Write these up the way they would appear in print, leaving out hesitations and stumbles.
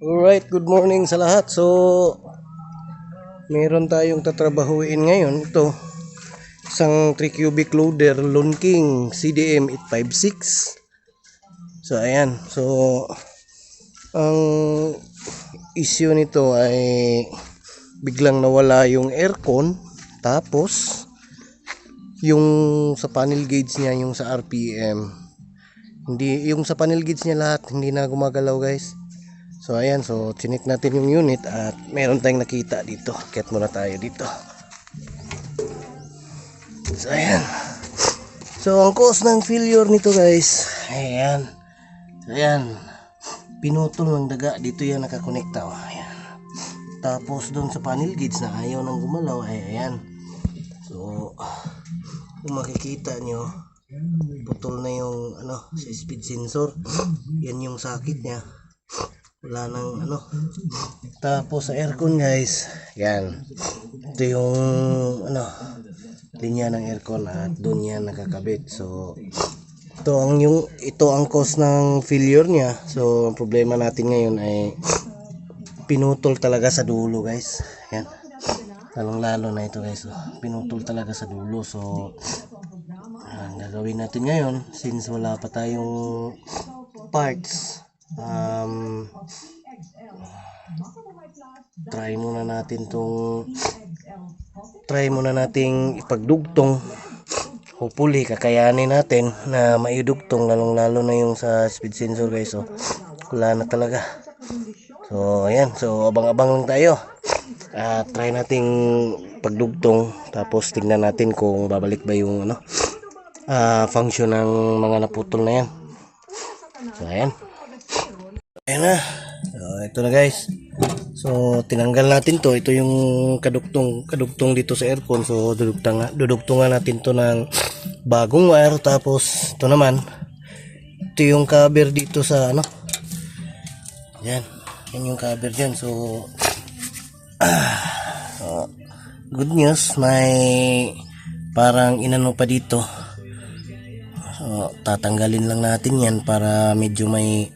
Alright, good morning sa lahat. So, meron tayong tatrabahuin ngayon. Ito, isang 3 cubic loader, Lonking CDM 856. So, ayan. So, ang issue nito ay biglang nawala yung aircon. Tapos, yung sa panel gauge niya, yung sa RPM. Hindi, yung sa panel gauge niya lahat, hindi na gumagalaw guys. So ayan, so chinik natin yung unit at meron tayong nakita dito. Akit muna tayo dito. So ayan. So ang cause ng failure nito guys, ayan. So ayan. Pinutol ng daga dito yan nakakonekta. Oh, ayan. Tapos doon sa panel gauge na ayaw nang gumalaw, ay ayan. So kung makikita nyo, putol na yung sa speed sensor. Yan yung sakit niya. Wala nang Tapos sa aircon guys, yan. Ito yung linya ng aircon at doon yan nakakabit. So ito ang cause ng failure niya. So ang problema natin ngayon ay pinutol talaga sa dulo guys. Yan. Lalong-lalo na ito guys. So, pinutol talaga sa dulo. So ang gagawin natin ngayon, since wala pa tayong parts, try muna nating ipagdugtong. Hopefully kakayanin natin na maidugtong, lalong-lalo na yung sa speed sensor guys. So wala na talaga. So ayan, so abang-abang lang tayo. Try nating pagdugtong, tapos tingnan natin kung babalik ba yung function ng mga naputol na yan. So ayan. Ayan na. So ito na guys. So tinanggal natin to. Ito yung kadugtong dito sa aircon. So dudugtungan natin to ng bagong wire. Tapos ito naman, ito yung cover dito sa yan. Yan yung cover dyan. So good news, may parang inano pa dito. So tatanggalin lang natin yan para medyo may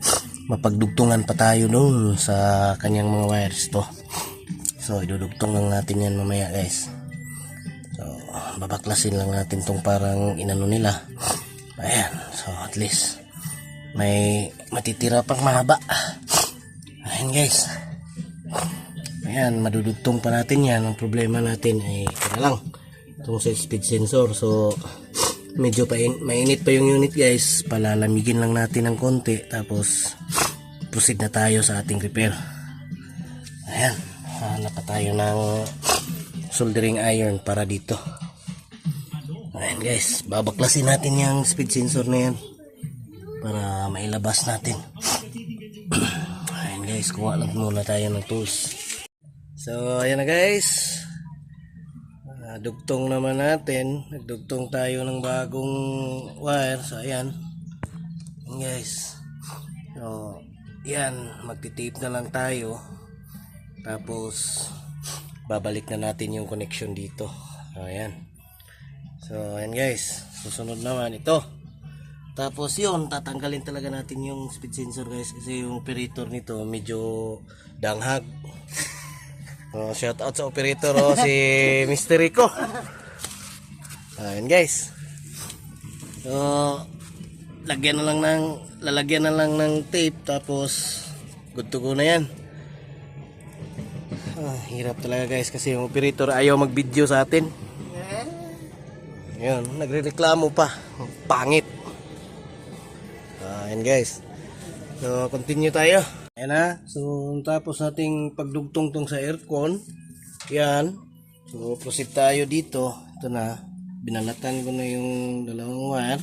mapagdugtungan pa tayo doon sa kanyang mga wires to. So idudugtong lang natin yan mamaya guys. So babaklasin lang natin tong parang inano nila. Ayan, so at least may matitira pang mahaba. Ayan guys. Ayan, madudugtong pa natin yan. Ang problema natin ay ito na lang, itong sa speed sensor. So medyo mainit pa yung unit guys. Palalamigin lang natin ng konti, tapos proceed na tayo sa ating repair. Ayan, hanap pa tayo ng soldering iron para dito. Ayan guys, babaklasin natin yung speed sensor na yan para mailabas natin. Ayan guys, kuha lang muna tayo ng tools. So ayan na guys, dugtong naman natin. Nagdugtong tayo ng bagong wire. So ayan guys, so yan, magtitape na lang tayo, tapos babalik na natin yung connection dito. So ayan, so ayan guys, susunod naman ito. Tapos yun, tatanggalin talaga natin yung speed sensor guys, kasi yung operator nito medyo danghag. Shout out sa operator si Mr. Rico. Ayan guys. So lalagyan na lang ng tape, tapos good to go na yan. Hirap talaga guys, kasi yung operator ayaw mag-video sa atin. Yun, nagrereklamo pa. Pangit. Ayan guys. So continue tayo. Ayan na, so tapos nating pagdugtong tong sa aircon, yan. So proceed tayo dito. Ito na, binalatan ko na yung dalawang wire.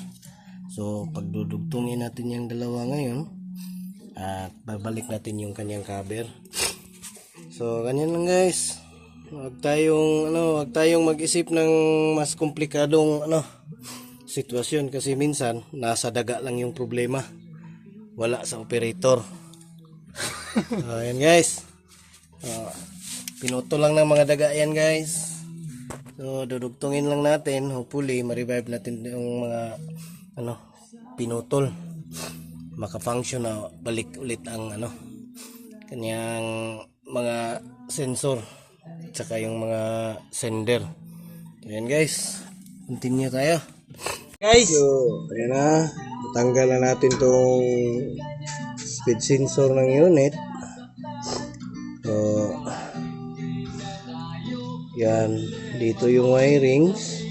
So pagdudugtungin natin yung dalawa ngayon, at babalik natin yung kanyang cover. So ganyan lang guys. Huwag tayong mag-isip ng mas komplikadong sitwasyon, kasi minsan nasa daga lang yung problema, wala sa operator. Ayan guys, pinuto lang ng mga daga yan guys. So dudugtungin lang natin, hopefully ma-revive natin yung mga pinutol, maka-function na balik ulit ang kanyang mga sensor at saka yung mga sender. Ayan guys, continue tayo guys. So ayan na, natanggal na natin tong speed sensor ng unit. So yan, dito yung wirings.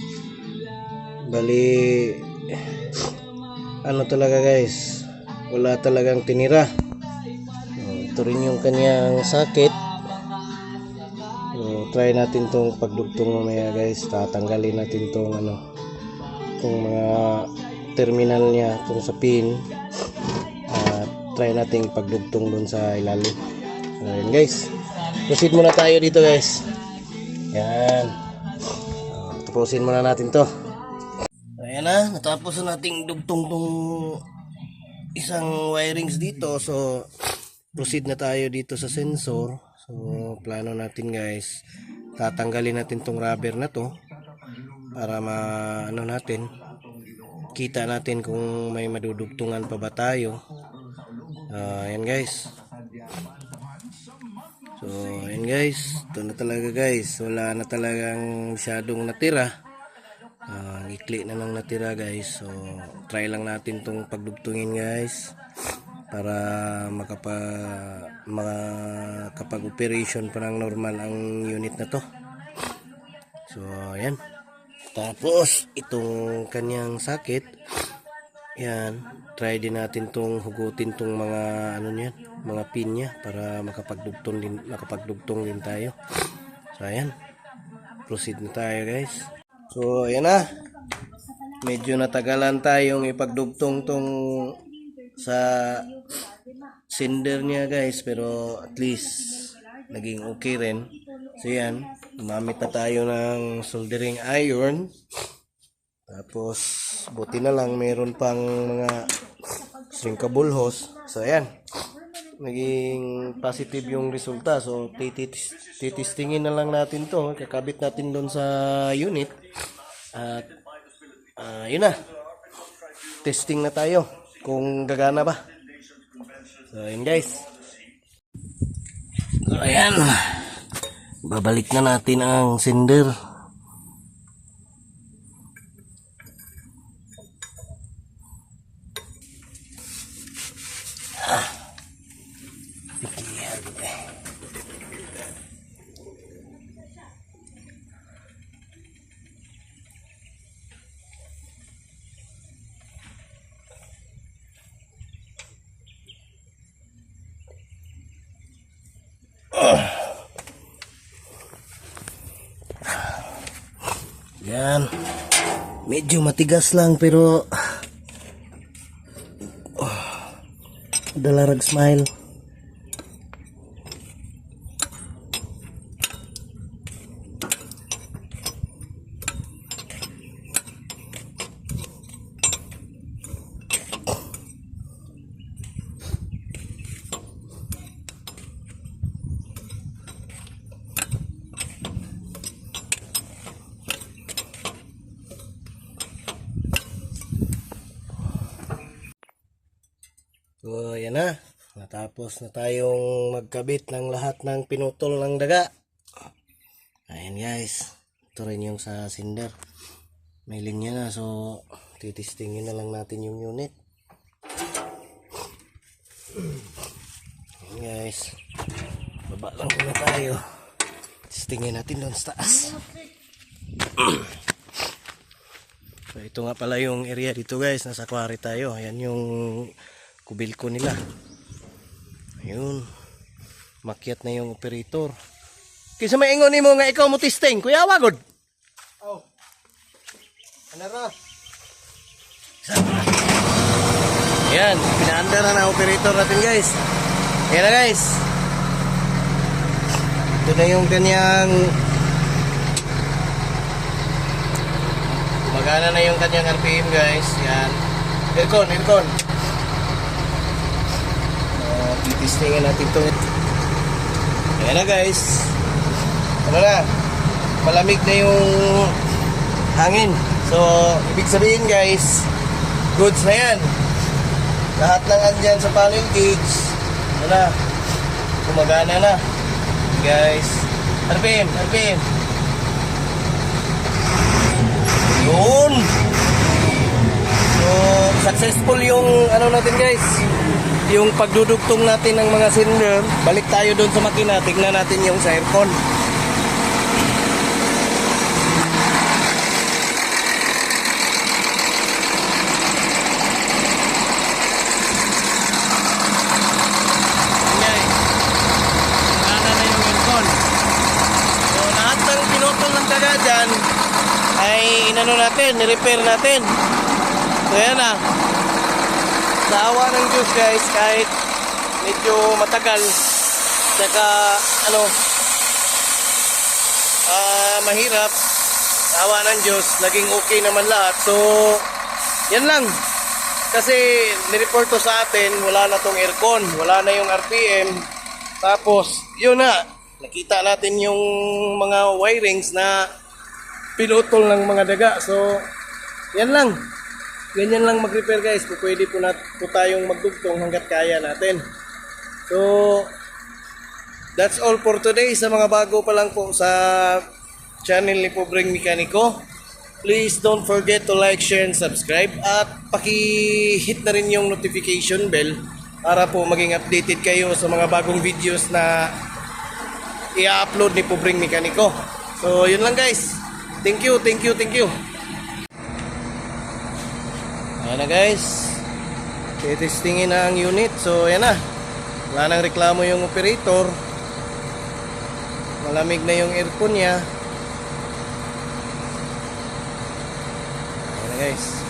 Bali ano talaga guys, wala talagang tinira. Ito rin yung kanyang socket. So, try natin tong pagdugtong mamaya guys. Tatanggalin natin tong tong mga terminal niya, tong sa pin. Try natin pagdugtong dun sa ilalim. So, ayan guys, proceed muna tayo dito guys. Yan, tapusin muna natin to. Ayan na, natapos na nating dugtong tong isang wirings dito. So proceed na tayo dito sa sensor. So plano natin guys, tatanggalin natin tong rubber na to para natin kita natin kung may madudugtungan pa ba tayo. Ayan guys. So ayan guys, ito na talaga guys, wala na talagang masyadong natira. Ikli na lang natira guys. So try lang natin tong pagdugtungin guys para makapag-operation pa ng normal ang unit na to. So ayan, tapos itong kanyang socket, yan, try din natin tong hugutin tong mga niyan, mga pin niya para makapagdugtong din tayo. So ayan, proceed na tayo guys. So ayan na, medyo natagalan tayong ipagdugtong tong sa sender niya guys, pero at least naging okay rin. So yan, gumamit na tayo ng soldering iron. Tapos buti na lang meron pang mga shrinkable hose. So ayan, naging positive yung resulta. So titistingin na lang natin to, kakabit natin doon sa unit. At yun na, testing na tayo kung gagana ba. So ayan guys, so ayan, babalik na natin ang sender. Yan, medyo matigas lang pero dalarag smile. So yan na, natapos na tayong magkabit ng lahat ng pinutol ng daga. Ayan guys, ito rin yung sa sender, may linya na. So titistingin na lang natin yung unit. Ayan guys, baba lang muna tayo, testingin natin doon sa taas. So ito nga pala yung area dito guys, nasa quarry tayo. Ayan yung kubilko nila. Ayun, makyat na yung operator. Kisa may ingon mo nga ikaw mo testing, kuya wagod. Oh, ano ra? Yan, pinaandar na operator natin guys. Yan na guys, ito na yung kanyang, magana na yung kanyang RPM guys. Yan, aircon. Titistingin natin ito. Ayan na guys, ano na, malamig na yung hangin. So ibig sabihin guys, goods na yan. Lahat lang andyan sa panel gauge. Ano na, gumagana na. Guys, RPM. Yun. So, successful yung ano natin guys. Yung pagdudugtong natin ng mga cylinder. Balik tayo doon sa makina. Tignan natin yung sa aircon. Dyan ay inano natin, ni-repair natin. So yan na. Sa awa ng Diyos guys, kahit medyo matagal saka ano mahirap, sa awa ng Diyos naging okay naman lahat. So yan lang. Kasi ni-report to sa atin, wala na tong aircon, wala na yung RPM. Tapos yun na, nakita natin yung mga wirings na pinutol ng mga daga. So, yan lang. Ganyan lang mag-repair guys. Pwede po tayong magdugtong hanggat kaya natin. So, that's all for today. Sa mga bago pa lang po sa channel ni Pobreng Mekaniko, please don't forget to like, share, and subscribe. At paki-hit na rin yung notification bell para po maging updated kayo sa mga bagong videos na i-upload ni Pobreng Mekaniko. So, yun lang guys. Thank you. Ayan na guys. Testingin na ang unit. So, ayan na. Wala nang reklamo yung operator. Malamig na yung aircon niya. Ayan na guys.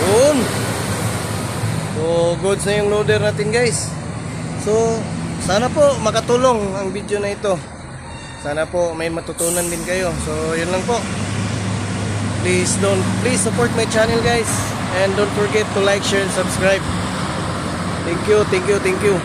Yun. So, goods na yung loader natin guys. So, sana po makatulong ang video na ito. Sana po may matutunan din kayo. So, yun lang po. Please support my channel guys. And don't forget to like, share, and subscribe. Thank you.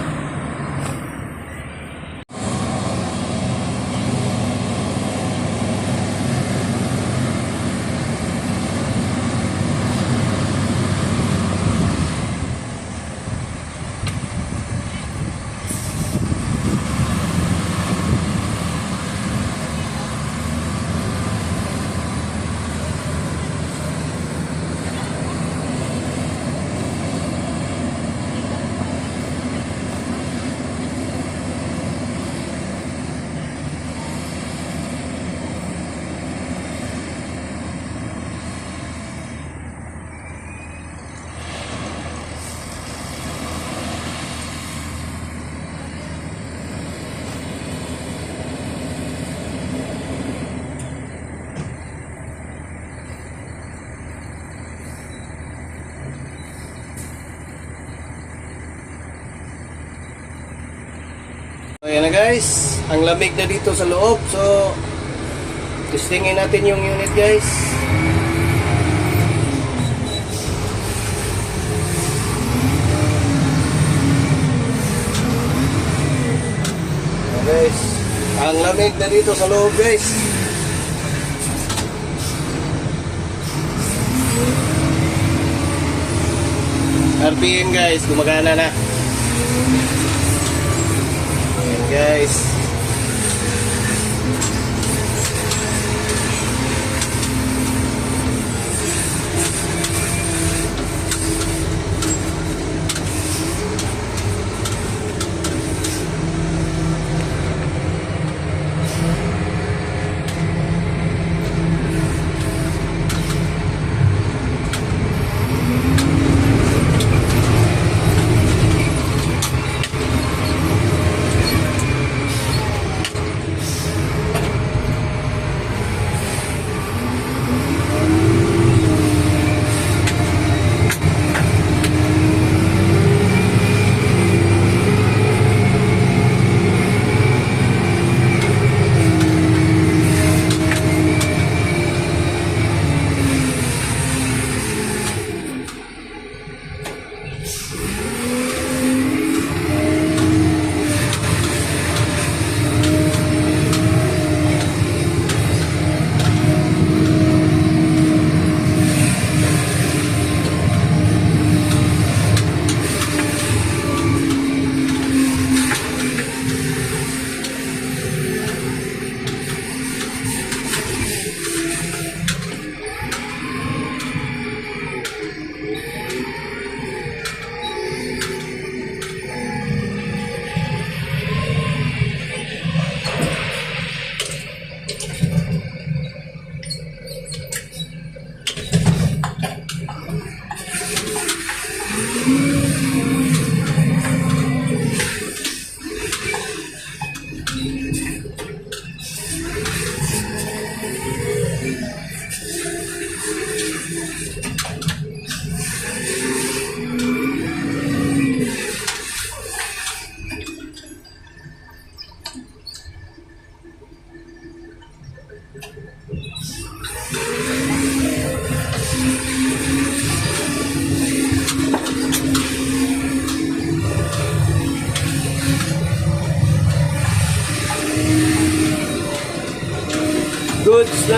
Ayan na guys, ang lamig na dito sa loob. So, testingin natin yung unit guys. Ayan guys, ang lamig na dito sa loob guys. RPM guys, gumagana na. Guys,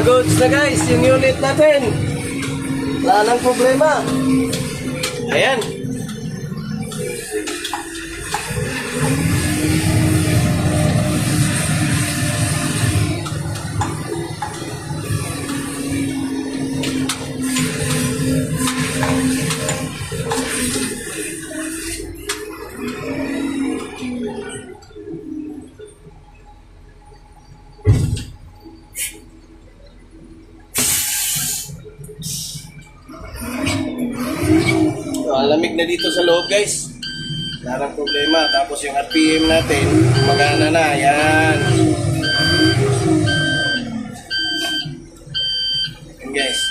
Goods na guys, yung unit natin. Wala nang problema. Ayan. Lamig na dito sa loob guys. Wala nang problema. Tapos yung RPM natin, magana na. Yan. Yan guys.